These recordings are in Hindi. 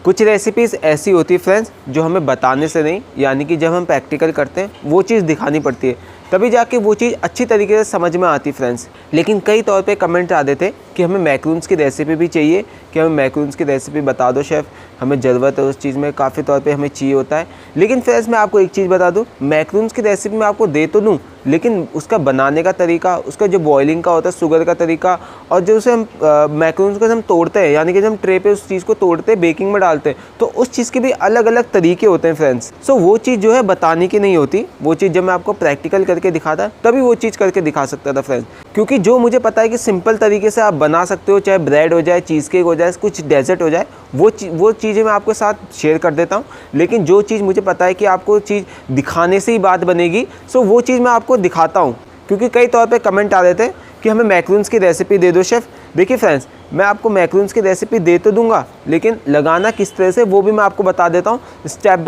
कुछ रेसिपीज़ ऐसी होती है फ्रेंड्स जो हमें बताने से नहीं, यानी कि जब हम प्रैक्टिकल करते हैं वो चीज़ दिखानी पड़ती है, तभी जाके वो चीज़ अच्छी तरीके से समझ में आती फ्रेंड्स। लेकिन कई तौर पे कमेंट आ देते कि हमें मैक्रून्स की रेसिपी भी चाहिए, कि हमें मैक्रून्स की रेसिपी बता दो शेफ़, हमें ज़रूरत है उस चीज़ में, काफ़ी तौर पे हमें चाहिए होता है। लेकिन फ्रेंड्स मैं आपको एक चीज़ बता दूँ, मैक्रून्स की रेसिपी मैं आपको दे तो दूँ, लेकिन उसका बनाने का तरीका, उसका जो बॉइलिंग का होता है, शुगर का तरीका, और जो उसे हम मैक्रून्स को हम तोड़ते हैं, यानी कि जब हम ट्रे पे उस चीज़ को तोड़ते हैं, बेकिंग में डालते हैं, तो उस चीज़ के भी अलग अलग तरीके होते हैं फ्रेंड्स। सो वो चीज़ जो है बताने की नहीं होती, वो चीज़ जब मैं आपको प्रैक्टिकल करके दिखाता तभी वो चीज़ करके दिखा सकता था फ्रेंड्स। क्योंकि जो मुझे पता है कि सिंपल तरीके से आप बना सकते हो, चाहे ब्रेड हो जाए, चीज़ केक हो जाए, कुछ डेजर्ट हो जाए, वो चीज़ें मैं आपके साथ शेयर कर देता हूँ। लेकिन जो चीज़ मुझे पता है कि आपको चीज़ दिखाने से ही बात बनेगी, सो वो चीज़ मैं आपको दिखाता हूँ। क्योंकि कई तौर पे कमेंट आ देते हैं कि हमें मैक्रून्स की रेसिपी दे दो शेफ़। देखिए फ्रेंड्स, मैं आपको मैक्रून्स की रेसिपी दे तो दूंगा, लेकिन लगाना किस तरह से वो भी मैं आपको बता देता हूँ। स्टेप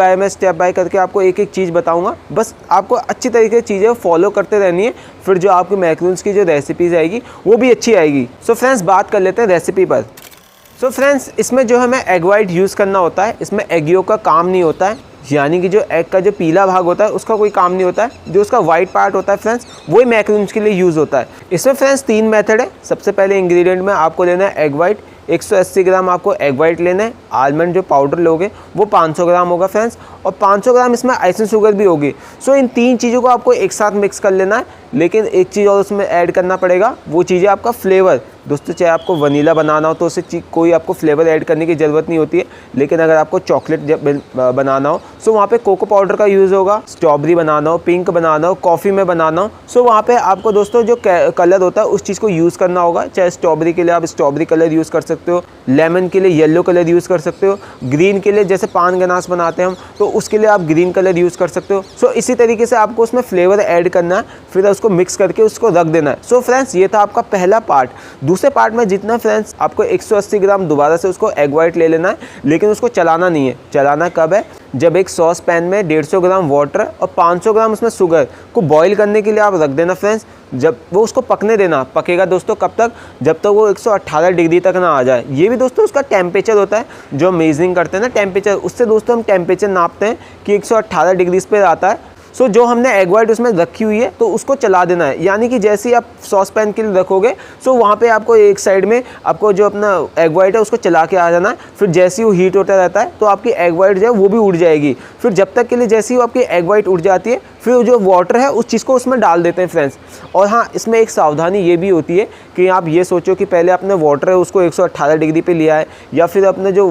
बाय करके आपको एक एक चीज़ बताऊंगा। बस आपको अच्छी तरीके से चीज़ें फॉलो करते रहनी है, फिर जो आपकी मैक्रून्स की जो रेसिपीज़ आएगी वो भी अच्छी आएगी। सो फ्रेंड्स, बात कर लेते हैं रेसिपी पर। सो फ्रेंड्स, इसमें जो हमें एग वाइट यूज़ करना होता है, इसमें एग येल्लो का काम नहीं होता है, यानी कि जो एग का जो पीला भाग होता है उसका कोई काम नहीं होता है। जो उसका वाइट पार्ट होता है फ्रेंड्स, वही मैक्रून्स के लिए यूज़ होता है। इसमें फ्रेंड्स 3 मेथड है। सबसे पहले इंग्रेडिएंट में आपको लेना है एग वाइट, 180 ग्राम आपको एग वाइट लेना है। आलमंड जो पाउडर लोगे वो 500 ग्राम होगा फ्रेंड्स, और 500 ग्राम इसमें आइसिंग शुगर भी होगी। सो इन 3 चीज़ों को आपको एक साथ मिक्स कर लेना है। लेकिन एक चीज़ और उसमें ऐड करना पड़ेगा, वो चीज़ है आपका फ्लेवर। दोस्तों, चाहे आपको वनीला बनाना हो तो उससे कोई आपको फ्लेवर ऐड करने की ज़रूरत नहीं होती है, लेकिन अगर आपको चॉकलेट बनाना हो सो वहाँ पे कोको पाउडर का यूज़ होगा। स्ट्रॉबेरी बनाना हो, पिंक बनाना हो, कॉफ़ी में बनाना हो, सो वहाँ पे आपको दोस्तों जो कलर होता है उस चीज़ को यूज़ करना होगा। चाहे स्ट्रॉबेरी के लिए आप स्ट्रॉबेरी कलर यूज़ कर सकते हो, लेमन के लिए येलो कलर यूज़ कर सकते हो, ग्रीन के लिए जैसे पान गनास बनाते हैं हम तो उसके लिए आप ग्रीन कलर यूज़ कर सकते हो। सो इसी तरीके से आपको उसमें फ्लेवर ऐड करना है, फिर उसको मिक्स करके उसको रख देना है। सो फ्रेंड्स, ये था आपका पहला पार्ट। दूसरे पार्ट में जितना फ्रेंड्स आपको 180 ग्राम दोबारा से उसको एग वाइट ले लेना है, लेकिन उसको चलाना नहीं है। चलाना कब है? जब एक सॉस पैन में 150 ग्राम वाटर और 500 ग्राम उसमें शुगर को बॉईल करने के लिए आप रख देना फ्रेंड्स। जब वो उसको पकने देना, पकेगा दोस्तों कब तक? जब तक वो 118 डिग्री तक ना आ जाए। ये भी दोस्तों उसका टेम्परेचर होता है, जो मेजरिंग करते हैं ना टेम्परेचर, उससे दोस्तों हम टेम्परेचर नापते हैं कि 118 डिग्रीज पे आता है। सो जो हमने एग वाइट उसमें रखी हुई है तो उसको चला देना है, यानी कि जैसे ही आप सॉस पैन के लिए रखोगे सो वहाँ पे आपको एक साइड में आपको जो अपना एग वाइट है उसको चला के आ जाना है। फिर जैसे ही वो हीट होता रहता है तो आपकी एग वाइट जो है वो भी उड़ जाएगी। फिर जब तक के लिए जैसे ही आपकी एग वाइट उड़ जाती है, फिर जो वाटर है उस चीज़ को उसमें डाल देते हैं फ्रेंड्स। और हाँ, इसमें एक सावधानी ये भी होती है कि आप ये सोचो कि पहले आपने वाटर है उसको 118 डिग्री पे लिया है, या फिर अपने जो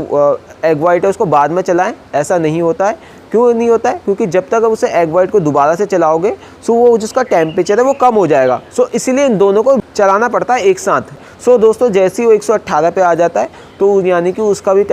एग वाइट है उसको बाद में चलाएं। ऐसा नहीं होता है। क्यों नहीं होता है? क्योंकि जब तक आप उसे एग वाइट को दोबारा से चलाओगे सो वो जिसका टेम्परेचर है वो कम हो जाएगा। सो इसीलिए इन दोनों को चलाना पड़ता है एक साथ। सो दोस्तों, जैसे ही वो 118 पे आ जाता है तो यानी कि उसका भी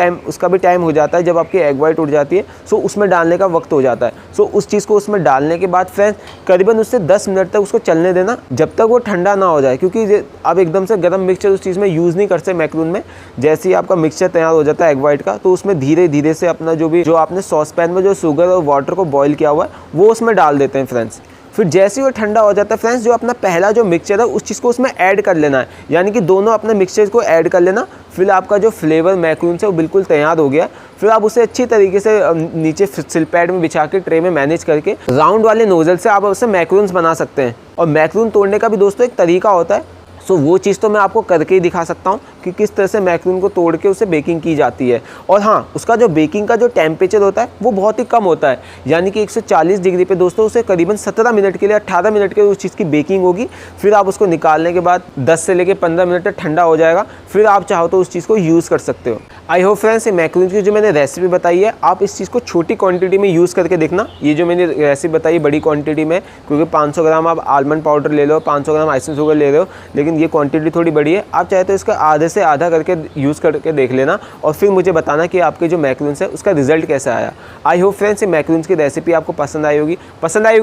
टाइम हो जाता है। जब आपकी एग वाइट उड़ जाती है सो उसमें डालने का वक्त हो जाता है। सो उस चीज़ को उसमें डालने के बाद फ्रेंड्स करीबन उससे 10 मिनट तक उसको चलने देना, जब तक वो ठंडा ना हो जाए। क्योंकि आप एकदम से गर्म मिक्सचर उस चीज़ में यूज़ नहीं कर सकते मैक्रून में। जैसे ही आपका मिक्सचर तैयार हो जाता है एग वाइट का, तो उसमें धीरे धीरे से अपना जो आपने सॉस पैन में जो शुगर और वाटर को बॉईल किया हुआ है वो उसमें डाल देते हैं फ्रेंड्स। फिर जैसे ही वो ठंडा हो जाता है फ्रेंड्स, जो अपना पहला जो मिक्सचर है उस चीज़ को उसमें ऐड कर लेना है, यानी कि दोनों अपने मिक्सचर को ऐड कर लेना। फिर आपका जो फ्लेवर मैक्रून से वो बिल्कुल तैयार हो गया। फिर आप उसे अच्छी तरीके से नीचे सिल पैड में बिछा के ट्रे में मैनेज करके राउंड वाले नोजल से आप उससे मैक्रून्स बना सकते हैं। और मैक्रून तोड़ने का भी दोस्तों एक तरीका होता है। सो वो चीज़ तो मैं आपको करके ही दिखा सकता हूँ कि किस तरह से मैक्रून को तोड़ के उसे बेकिंग की जाती है। और हाँ, उसका जो बेकिंग का जो टेम्परेचर होता है वो बहुत ही कम होता है, यानी कि 140 डिग्री पे दोस्तों उसे करीबन 17 मिनट के लिए 18 मिनट के लिए उस चीज़ की बेकिंग होगी। फिर आप उसको निकालने के बाद 10 से लेकर 15 मिनट तक ठंडा हो जाएगा। फिर आप चाहो तो उस चीज़ को यूज़ कर सकते हो। आई होप फ्रेंड्स, ये मैक्रून की जो मैंने रेसिपी बताई है आप इस चीज़ को छोटी क्वांटिटी में यूज़ करके देखना। ये जो मैंने रेसिपी बताई बड़ी क्वांटिटी में, क्योंकि 500 ग्राम आप आलमंड पाउडर ले लो, 500 ग्राम आइसिंग शुगर ले रहे हो, लेकिन ये क्वांटिटी थोड़ी बड़ी है। आप चाहे तो इसका आधे से आधा करके यूज़ करके देख लेना और फिर मुझे बताना कि आपके जो मैक्रून्स है उसका रिजल्ट कैसा आया। आई होप फ्रेंड्स, ये मैक्रून्स की रेसिपी आपको पसंद आई होगी।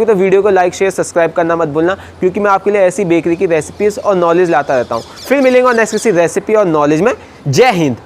तो वीडियो को लाइक शेयर सब्सक्राइब करना मत भूलना, क्योंकि मैं आपके लिए ऐसी बेकरी की रेसिपीज़ और नॉलेज लाता रहता हूँ। फिर मिलेंगे नेक्स्ट किसी रेसिपी और नॉलेज में। जय हिंद।